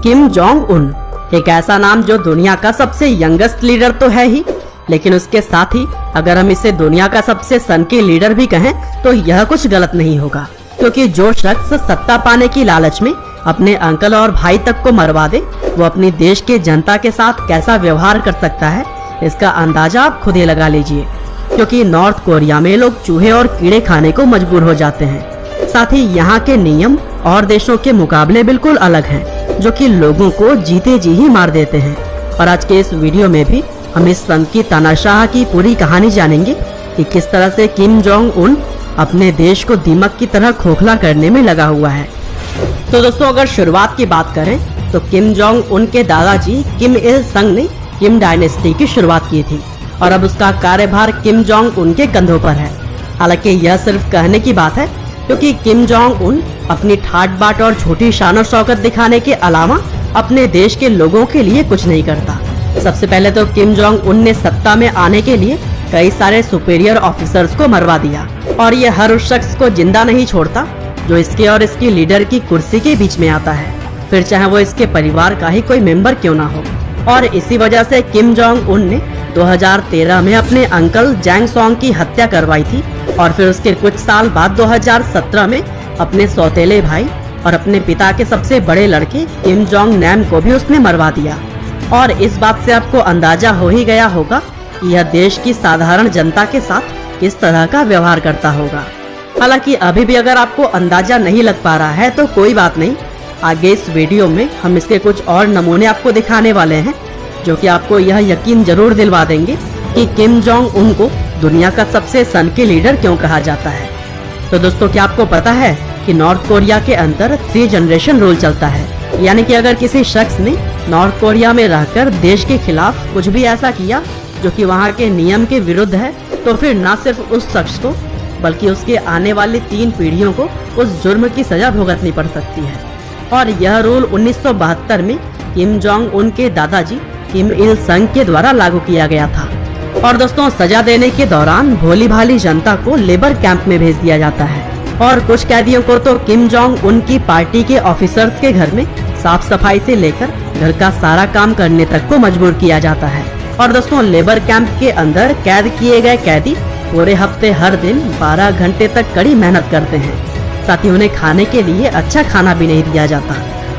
Kim Jong Un एक ऐसा नाम जो दुनिया का सबसे यंगेस्ट लीडर तो है ही, लेकिन उसके साथ ही अगर हम इसे दुनिया का सबसे सन की लीडर भी कहें तो यह कुछ गलत नहीं होगा, क्योंकि जो शख्स सत्ता पाने की लालच में अपने अंकल और भाई तक को मरवा दे, वो अपनी देश के जनता के साथ कैसा व्यवहार कर सकता है, इसका अंदाजा आप खुद ही लगा लीजिए। क्योंकि नॉर्थ कोरिया में लोग चूहे और कीड़े खाने को मजबूर हो जाते हैं। साथ ही यहाँ के नियम और देशों के मुकाबले बिल्कुल अलग हैं, जो कि लोगों को जीते जी ही मार देते हैं। और आज के इस वीडियो में भी हम इस सन की तानाशाह की पूरी कहानी जानेंगे कि किस तरह से किम जोंग उन अपने देश को दीमक की तरह खोखला करने में लगा हुआ है। तो दोस्तों, अगर शुरुआत की बात करें तो किम जोंग उन के दादाजी किम इल संग ने किम डायनेस्टी की शुरुआत की थी और अब उसका कार्यभार किम जोंग उन के कंधों पर है। हालांकि यह सिर्फ कहने की बात है, क्योंकि किम जोंग उन अपनी ठाट बाट और झूठी शान और शौकत दिखाने के अलावा अपने देश के लोगों के लिए कुछ नहीं करता। सबसे पहले तो किम जोंग उन ने सत्ता में आने के लिए कई सारे सुपीरियर ऑफिसर्स को मरवा दिया, और ये हर उस शख्स को जिंदा नहीं छोड़ता जो इसके और इसकी लीडर की कुर्सी के बीच में आता है, फिर चाहे वो इसके परिवार का ही कोई मेंबर क्यों ना हो। और इसी वजह से किम जोंग उन ने 2013 में अपने अंकल जैंग सॉन्ग की हत्या करवाई थी, और फिर उसके कुछ साल बाद 2017 में अपने सौतेले भाई और अपने पिता के सबसे बड़े लड़के किम जोंग नैम को भी उसने मरवा दिया। और इस बात से आपको अंदाजा हो ही गया होगा कि यह देश की साधारण जनता के साथ किस तरह का व्यवहार करता होगा। हालांकि अभी भी अगर आपको अंदाजा नहीं लग पा रहा है तो कोई बात नहीं, आगे इस वीडियो में हम इसके कुछ और नमूने आपको दिखाने वाले हैं, जो कि आपको यह यकीन जरूर दिलवा देंगे कि किम जोंग उन को दुनिया का सबसे सन के लीडर क्यों कहा जाता है। तो दोस्तों, क्या आपको पता है कि नॉर्थ कोरिया के अंदर 3 जनरेशन रूल चलता है, यानी कि अगर किसी शख्स ने नॉर्थ कोरिया में रहकर देश के खिलाफ कुछ भी ऐसा किया जो कि वहाँ के नियम के विरुद्ध है, तो फिर न सिर्फ उस शख्स को बल्कि उसके आने वाली 3 पीढ़ियों को उस जुर्म की सजा भुगतनी पड़ सकती है। और यह रूल 1972 में किम जोंग उन के दादाजी किम इल संग के द्वारा लागू किया गया था। और दोस्तों, सजा देने के दौरान भोली भाली जनता को लेबर कैंप में भेज दिया जाता है, और कुछ कैदियों को तो किम जोंग उन की पार्टी के ऑफिसर्स के घर में साफ सफाई से लेकर घर का सारा काम करने तक को मजबूर किया जाता है। और दोस्तों, लेबर कैंप के अंदर कैद किए गए कैदी पूरे हफ्ते हर दिन 12 घंटे तक कड़ी मेहनत करते हैं। साथ ही उन्हें खाने के लिए अच्छा खाना भी नहीं दिया जाता,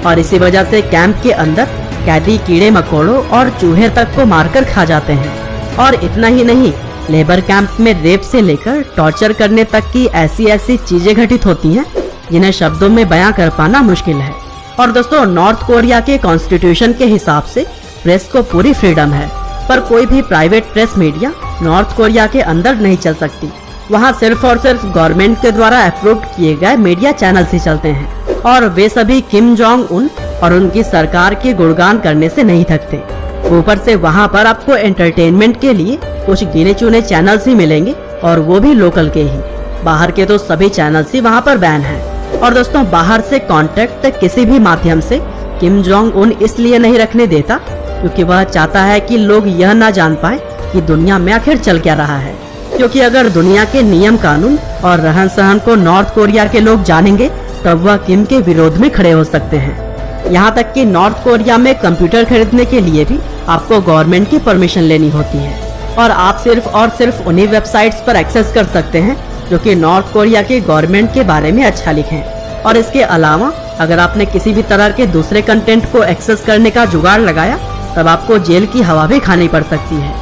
और इसी वजह से कैंप के अंदर कैदी कीड़े मकोड़ों और चूहे तक को मारकर खा जाते हैं। और इतना ही नहीं, लेबर कैंप में रेप से लेकर टॉर्चर करने तक की ऐसी ऐसी चीजें घटित होती हैं जिन्हें शब्दों में बयां कर पाना मुश्किल है। और दोस्तों, नॉर्थ कोरिया के कॉन्स्टिट्यूशन के हिसाब से प्रेस को पूरी फ्रीडम है, पर कोई भी private press media north Korea के अंदर नहीं चल सकती। वहाँ सिर्फ और सिर्फ गवर्नमेंट के द्वारा अप्रूव किए गए मीडिया चैनल ही चलते हैं, और वे सभी किम जोंग उन और उनकी सरकार के गुणगान करने से नहीं थकते। ऊपर से वहाँ पर आपको एंटरटेनमेंट के लिए कुछ गिने चुने चैनल्स ही मिलेंगे, और वो भी लोकल के ही। बाहर के तो सभी चैनल्स ही वहाँ पर बैन हैं। और दोस्तों, बाहर से कांटेक्ट किसी भी माध्यम से किम जोंग उन इसलिए नहीं रखने देता क्योंकि वह चाहता है कि लोग यह ना जान पाए कि दुनिया में आखिर चल क्या रहा है। क्योंकि अगर दुनिया के नियम कानून और रहन सहन को नॉर्थ कोरिया के लोग जानेंगे, तब वह किम के विरोध में खड़े हो सकते हैं। यहाँ तक कि नॉर्थ कोरिया में कंप्यूटर खरीदने के लिए भी आपको गवर्नमेंट की परमिशन लेनी होती है, और आप सिर्फ और सिर्फ उन्हीं वेबसाइट्स पर एक्सेस कर सकते हैं जो कि नॉर्थ कोरिया के गवर्नमेंट के बारे में अच्छा लिखें। और इसके अलावा अगर आपने किसी भी तरह के दूसरे कंटेंट को एक्सेस करने का जुगाड़ लगाया, तब आपको जेल की हवा भी खानी पड़ सकती है।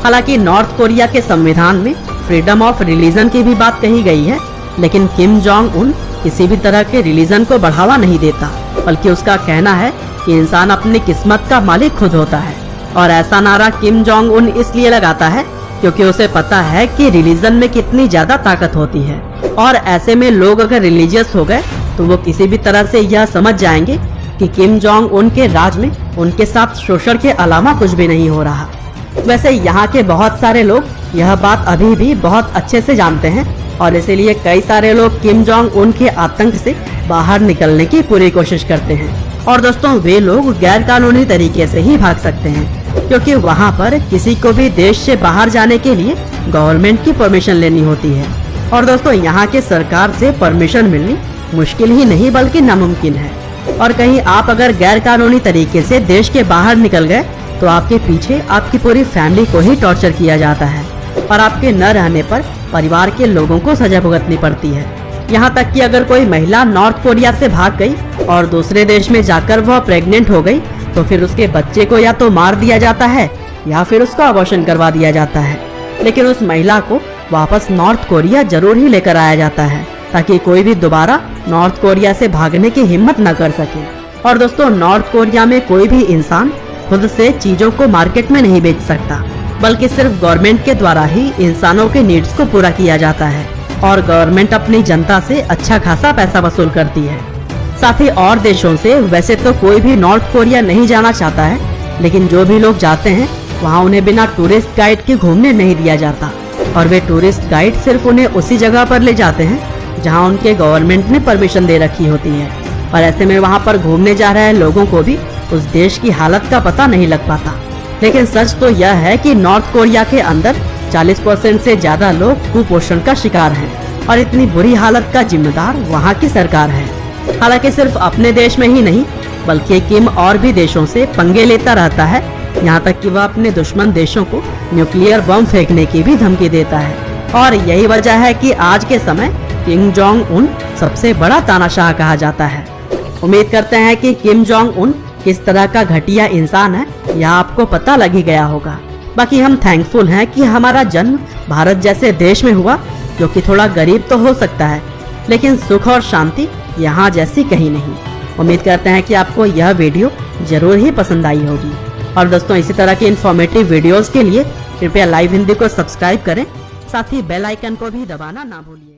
हालांकि नॉर्थ कोरिया के संविधान में फ्रीडम ऑफ रिलीजन की भी बात कही गई है, लेकिन किम जोंग उन किसी भी तरह के रिलीजन को बढ़ावा नहीं देता, बल्कि उसका कहना है कि इंसान अपनी किस्मत का मालिक खुद होता है। और ऐसा नारा किम जोंग उन इसलिए लगाता है क्योंकि उसे पता है कि रिलीजन में कितनी ज्यादा ताकत होती है, और ऐसे में लोग अगर रिलीजियस हो गए तो वो किसी भी तरह से यह समझ जाएंगे कि किम जोंग उन के राज में उनके साथ शोषण के अलावा कुछ भी नहीं हो रहा। वैसे यहाँ के बहुत सारे लोग यह बात अभी भी बहुत अच्छे से जानते हैं, और इसीलिए कई सारे लोग किम जोंग उन के आतंक से बाहर निकलने की पूरी कोशिश करते हैं। और दोस्तों, वे लोग गैर कानूनी तरीके से ही भाग सकते हैं, क्योंकि वहाँ पर किसी को भी देश से बाहर जाने के लिए गवर्नमेंट की परमिशन लेनी होती है। और दोस्तों, यहाँ के सरकार से परमिशन मिलनी मुश्किल ही नहीं बल्कि नामुमकिन है। और कहीं आप अगर गैर कानूनी तरीके से देश के बाहर निकल गए तो आपके पीछे आपकी पूरी फैमिली को ही टॉर्चर किया जाता है और आपके न रहने पर परिवार के लोगों को सजा भुगतनी पड़ती है। यहाँ तक कि अगर कोई महिला नॉर्थ कोरिया से भाग गई और दूसरे देश में जाकर वह प्रेग्नेंट हो गई तो फिर उसके बच्चे को या तो मार दिया जाता है या फिर उसका अबॉर्शन करवा दिया जाता है, लेकिन उस महिला को वापस नॉर्थ कोरिया जरूर ही लेकर आया जाता है ताकि कोई भी दोबारा नॉर्थ कोरिया से भागने की हिम्मत न कर सके। और दोस्तों, नॉर्थ कोरिया में कोई भी इंसान खुद से चीजों को मार्केट में नहीं बेच सकता, बल्कि सिर्फ गवर्नमेंट के द्वारा ही इंसानों के नीड्स को पूरा किया जाता है और गवर्नमेंट अपनी जनता से अच्छा खासा पैसा वसूल करती है। साथ ही और देशों से वैसे तो कोई भी नॉर्थ कोरिया नहीं जाना चाहता है, लेकिन जो भी लोग जाते हैं वहाँ उन्हें बिना टूरिस्ट गाइड के घूमने नहीं दिया जाता और वे टूरिस्ट गाइड सिर्फ उन्हें उसी जगह पर ले जाते हैं जहाँ उनके गवर्नमेंट ने परमिशन दे रखी होती है। और ऐसे में वहाँ पर घूमने जा रहे लोगों को भी उस देश की हालत का पता नहीं लग पाता। लेकिन सच तो यह है कि नॉर्थ कोरिया के अंदर 40% से ज्यादा लोग कुपोषण का शिकार हैं और इतनी बुरी हालत का जिम्मेदार वहाँ की सरकार है। हालांकि सिर्फ अपने देश में ही नहीं बल्कि किम और भी देशों से पंगे लेता रहता है, यहाँ तक कि वह अपने दुश्मन देशों को न्यूक्लियर बम फेंकने की भी धमकी देता है। और यही वजह है कि आज के समय किम जोंग उन सबसे बड़ा तानाशाह कहा जाता है। उम्मीद करते हैं कि किम जोंग उन किस तरह का घटिया इंसान है यह आपको पता लग ही गया होगा। बाकी हम थैंकफुल हैं कि हमारा जन्म भारत जैसे देश में हुआ, जो कि थोड़ा गरीब तो हो सकता है लेकिन सुख और शांति यहाँ जैसी कहीं नहीं। उम्मीद करते हैं कि आपको यह वीडियो जरूर ही पसंद आई होगी। और दोस्तों, इसी तरह की इन्फॉर्मेटिव वीडियोस के लिए कृपया लाइव हिंदी को सब्सक्राइब करें, साथ ही बेल आइकन को भी दबाना ना भूलिएगा।